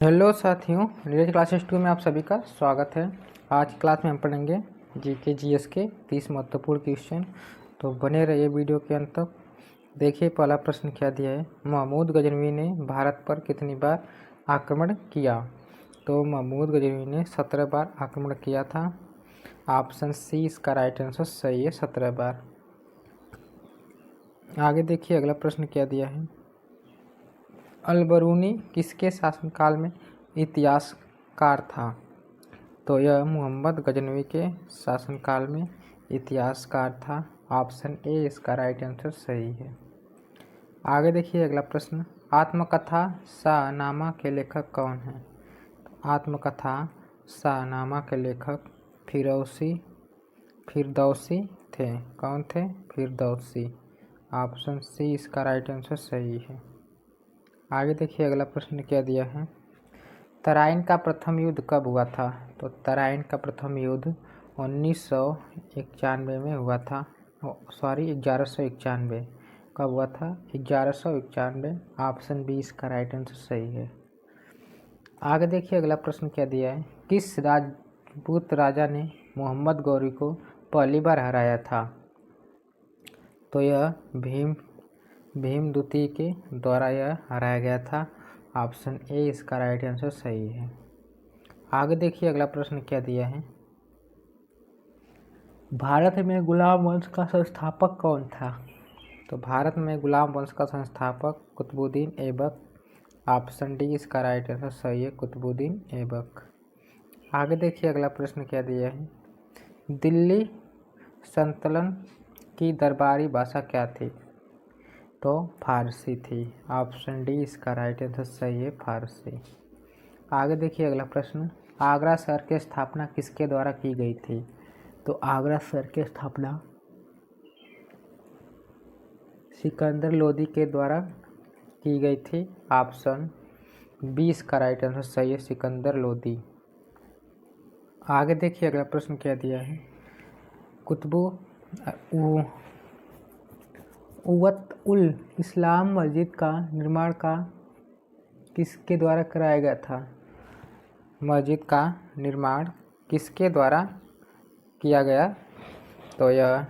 Hello साथियों, Neeraj classes 2 में आप सभी का स्वागत है। आज की क्लास में हम पढ़ेंगे जीके जीएस के 30 महत्वपूर्ण क्वेश्चन। तो बने रहिए वीडियो के अंत तक। देखिए पहला प्रश्न क्या दिया है। महमूद गजनवी ने भारत पर कितनी बार आक्रमण किया? तो महमूद गजनवी ने 17 बार आक्रमण किया था। ऑप्शन सी इसका राइट आंसर सही है, 17 बार। आगे देखिए अगला प्रश्न क्या दिया है। अल-बरूनी किसके शासनकाल में इतिहासकार था? तो यह मोहम्मद गजनवी के शासनकाल में इतिहासकार था। ऑप्शन ए इसका राइट आंसर सही है। आगे देखिए अगला प्रश्न। आत्मकथा शाहनामा के लेखक कौन है? आत्मकथा शाहनामा के लेखक फिरदौसी थे। कौन थे? फिरदौसी। ऑप्शन सी इसका राइट आंसर सही है। आगे देखिए अगला प्रश्न क्या दिया है। तराइन का प्रथम युद्ध कब हुआ था? तो तराइन का प्रथम युद्ध 1991 में हुआ था। 1191 कब हुआ था? 1191। ऑप्शन बी इसका राइट आंसर सही है। आगे देखिए अगला प्रश्न क्या दिया है। किस राजपूत राजा ने मोहम्मद गौरी को पहली बार हराया था? तो यह भीम द्वितीय के द्वारा यह हराया गया था। ऑप्शन ए इसका राइट आंसर सही है। आगे देखिए अगला प्रश्न क्या दिया है। भारत में गुलाम वंश का संस्थापक कौन था? तो भारत में गुलाम वंश का संस्थापक कुतुबुद्दीन ऐबक। ऑप्शन डी इसका राइट आंसर सही है, कुतुबुद्दीन ऐबक। आगे देखिए अगला प्रश्न क्या दिया है। दिल्ली सल्तनत की दरबारी भाषा क्या थी? तो फारसी थी। ऑप्शन डी इसका राइट आंसर सही है, फारसी। आगे देखिए अगला प्रश्न। आगरा शहर की स्थापना किसके द्वारा की गई थी? तो आगरा शहर की स्थापना सिकंदर लोदी के द्वारा की गई थी। ऑप्शन बी इसका राइट आंसर सही है, सिकंदर लोदी। आगे देखिए अगला प्रश्न क्या दिया है। उवत उल इस्लाम मस्जिद का निर्माण किसके द्वारा कराया गया था? मस्जिद का निर्माण किसके द्वारा किया गया? तो यह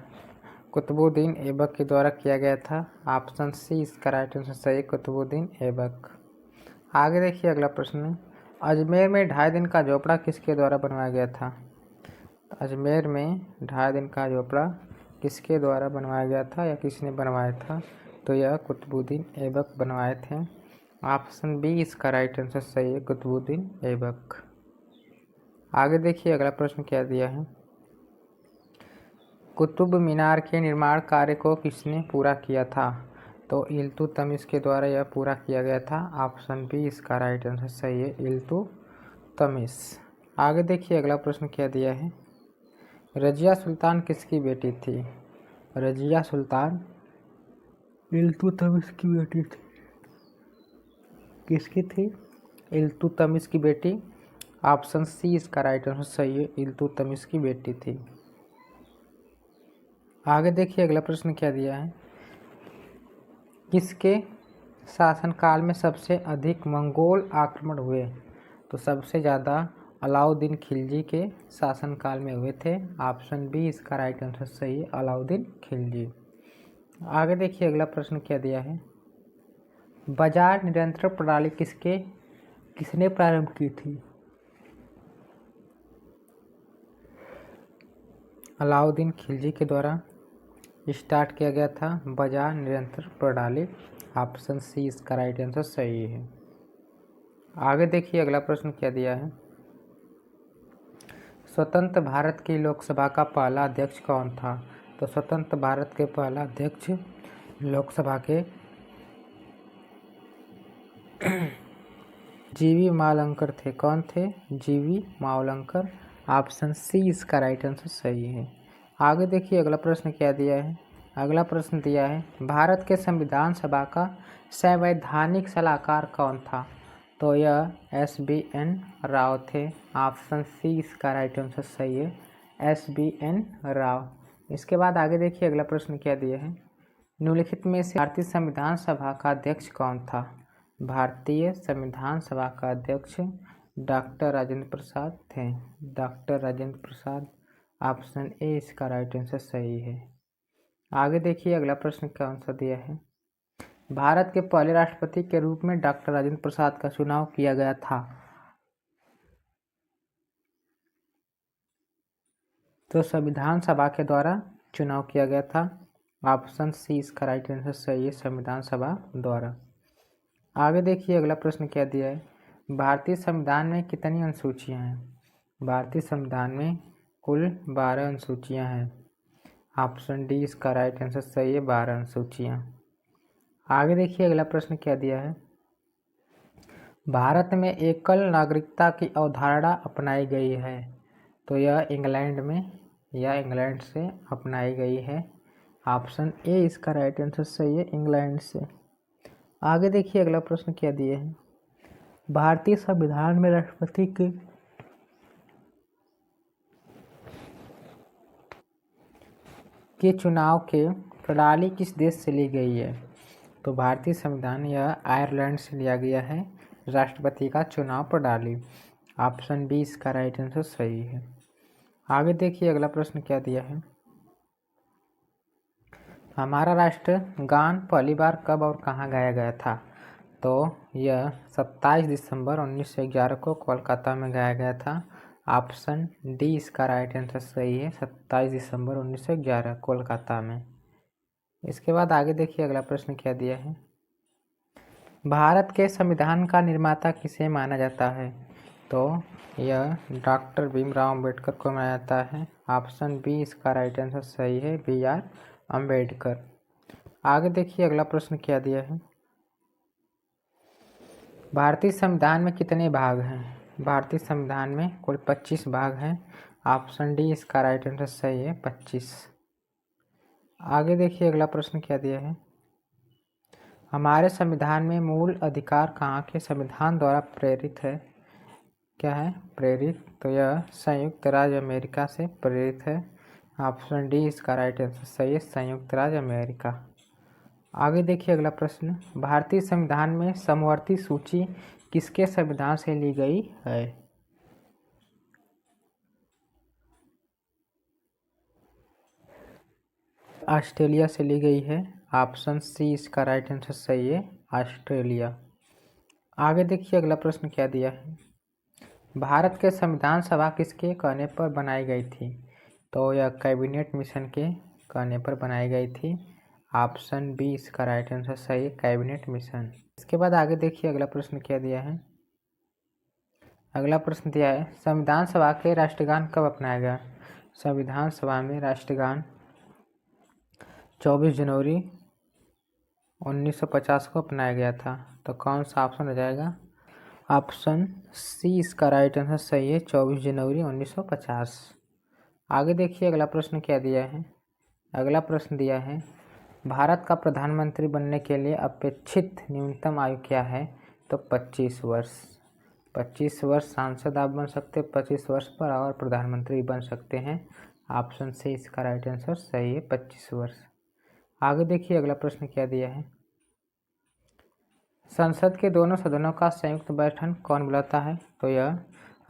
कुतुबुद्दीन ऐबक के द्वारा किया गया था। ऑप्शन सी इसका राइट आंसर सही, कुतुबुद्दीन ऐबक। आगे देखिए अगला प्रश्न। अजमेर में 2.5 दिन का झोपड़ा किसके द्वारा बनवाया गया था? अजमेर में 2.5 दिन का झोपड़ा किसके द्वारा बनवाया गया था या किसने बनवाया था? तो यह कुतुबुद्दीन ऐबक बनवाए थे। ऑप्शन बी इसका राइट आंसर सही है, कुतुबुद्दीन ऐबक। आगे देखिए अगला प्रश्न क्या दिया है। कुतुब मीनार के निर्माण कार्य को किसने पूरा किया था? तो इल्तुतमिश के द्वारा यह पूरा किया गया था। ऑप्शन बी इसका राइट आंसर सही है, इल्तुतमिश। आगे देखिए अगला प्रश्न क्या दिया है। रजिया सुल्तान किसकी बेटी थी? रजिया सुल्तान इल्तुतमिश की बेटी थी। किसकी थी? इल्तुतमिश की बेटी। ऑप्शन सी इसका राइट आंसर सही है, इल्तुतमिश की बेटी थी। आगे देखिए अगला प्रश्न क्या दिया है। किसके शासनकाल में सबसे अधिक मंगोल आक्रमण हुए? तो सबसे ज़्यादा अलाउद्दीन खिलजी के शासनकाल में हुए थे। ऑप्शन बी इसका राइट आंसर सही है, अलाउद्दीन खिलजी। आगे देखिए अगला प्रश्न क्या दिया है। बाजार नियंत्रण प्रणाली किसने प्रारंभ की थी? अलाउद्दीन खिलजी के द्वारा स्टार्ट किया गया था बाजार नियंत्रण प्रणाली। ऑप्शन सी इसका राइट आंसर सही है। आगे देखिए अगला प्रश्न क्या दिया है। स्वतंत्र भारत की लोकसभा का पहला अध्यक्ष कौन था? तो स्वतंत्र भारत के पहला अध्यक्ष लोकसभा के जीवी मावलंकर थे। कौन थे? जीवी मावलंकर। ऑप्शन सी इसका राइट आंसर सही है। आगे देखिए अगला प्रश्न क्या दिया है। अगला प्रश्न दिया है भारत के संविधान सभा का संवैधानिक सलाहकार कौन था? तो यह SBN राव थे। ऑप्शन सी इसका राइट आंसर सही है, SBN राव। इसके बाद आगे देखिए अगला प्रश्न क्या दिया है। निम्नलिखित में से भारतीय संविधान सभा का अध्यक्ष कौन था? भारतीय संविधान सभा का अध्यक्ष डॉक्टर राजेंद्र प्रसाद थे। Doctor Rajendra Prasad. Option A इसका राइट आंसर सही है। आगे देखिए अगला प्रश्न क्या आंसर दिया है। भारत के पहले राष्ट्रपति के रूप में डॉक्टर राजेंद्र प्रसाद का चुनाव किया गया था। तो संविधान सभा के द्वारा चुनाव किया गया था। ऑप्शन सी इसका राइट आंसर सही है, संविधान सभा द्वारा। आगे देखिए अगला प्रश्न क्या दिया है। भारतीय संविधान में कितनी अनुसूचियां हैं। भारतीय संविधान में कुल 12 अनुसूचियां हैं। ऑप्शन डी इसका राइट आंसर सही है, 12 अनुसूचियां। आगे देखिए अगला प्रश्न क्या दिया है। भारत में एकल नागरिकता की अवधारणा अपनाई गई है। तो यह इंग्लैंड से अपनाई गई है। ऑप्शन ए इसका राइट आंसर सही है, इंग्लैंड से। आगे देखिए अगला प्रश्न क्या दिए हैं। भारतीय संविधान में राष्ट्रपति के चुनाव के प्रणाली किस देश से ली गई है। तो भारतीय संविधान यह आयरलैंड से लिया गया है, राष्ट्रपति का चुनाव प्रणाली। ऑप्शन बी इसका राइट आंसर सही है। आगे देखिए अगला प्रश्न क्या दिया है। हमारा राष्ट्रगान पहली बार कब और कहाँ गाया गया था। तो यह 27 दिसंबर 1911 को कोलकाता में गाया गया था। ऑप्शन डी इसका राइट आंसर सही है, 27 दिसंबर 1911 कोलकाता में। इसके बाद आगे देखिए अगला प्रश्न क्या दिया है। भारत के संविधान का निर्माता किसे माना जाता है। तो यह डॉक्टर भीमराव अंबेडकर को माना जाता है। ऑप्शन बी इसका राइट आंसर सही है, BR अंबेडकर। आगे देखिए अगला प्रश्न क्या दिया है। भारतीय संविधान में कितने भाग हैं। भारतीय संविधान में कुल 25 भाग हैं। ऑप्शन डी इसका राइट आंसर सही है, 25। आगे देखिए अगला प्रश्न क्या दिया है। हमारे संविधान में मूल अधिकार कहाँ के संविधान द्वारा प्रेरित है। क्या है प्रेरित। तो यह संयुक्त राज्य अमेरिका से प्रेरित है। ऑप्शन डी इसका राइट आंसर सही है, संयुक्त राज्य अमेरिका। आगे देखिए अगला प्रश्न। भारतीय संविधान में समवर्ती सूची किसके संविधान से ली गई है। ऑस्ट्रेलिया से ली गई है। ऑप्शन सी इसका राइट आंसर सही है, ऑस्ट्रेलिया। आगे देखिए अगला प्रश्न क्या दिया है। भारत के संविधान सभा किसके कहने पर बनाई गई थी। तो यह कैबिनेट मिशन के कहने पर बनाई गई थी। ऑप्शन बी इसका राइट आंसर सही है, कैबिनेट मिशन। इसके बाद आगे देखिए अगला प्रश्न क्या दिया है। अगला प्रश्न दिया है संविधान सभा के राष्ट्रगान कब अपनाया गया। संविधान सभा में राष्ट्रगान 24 जनवरी 1950 को अपनाया गया था। तो कौन सा ऑप्शन हो जाएगा। ऑप्शन सी इसका राइट आंसर सही है, 24 जनवरी 1950। आगे देखिए अगला प्रश्न क्या दिया है। अगला प्रश्न दिया है भारत का प्रधानमंत्री बनने के लिए अपेक्षित न्यूनतम आयु क्या है। तो 25 वर्ष। 25 वर्ष सांसद आप बन सकते, 25 वर्ष पर और प्रधानमंत्री बन सकते हैं। ऑप्शन सी इसका राइट आंसर सही है, 25 वर्ष। आगे देखिए अगला प्रश्न क्या दिया है। संसद के दोनों सदनों का संयुक्त बैठक कौन बुलाता है। तो यह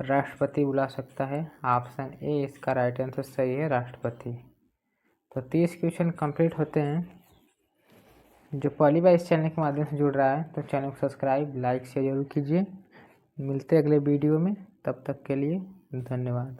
राष्ट्रपति बुला सकता है। ऑप्शन ए इसका राइट आंसर सही है, राष्ट्रपति। तो 30 क्वेश्चन कंप्लीट होते हैं। जो पहली बार इस चैनल के माध्यम से जुड़ रहा है तो चैनल को सब्सक्राइब लाइक शेयर जरूर कीजिए। मिलते हैं अगले वीडियो में, तब तक के लिए धन्यवाद।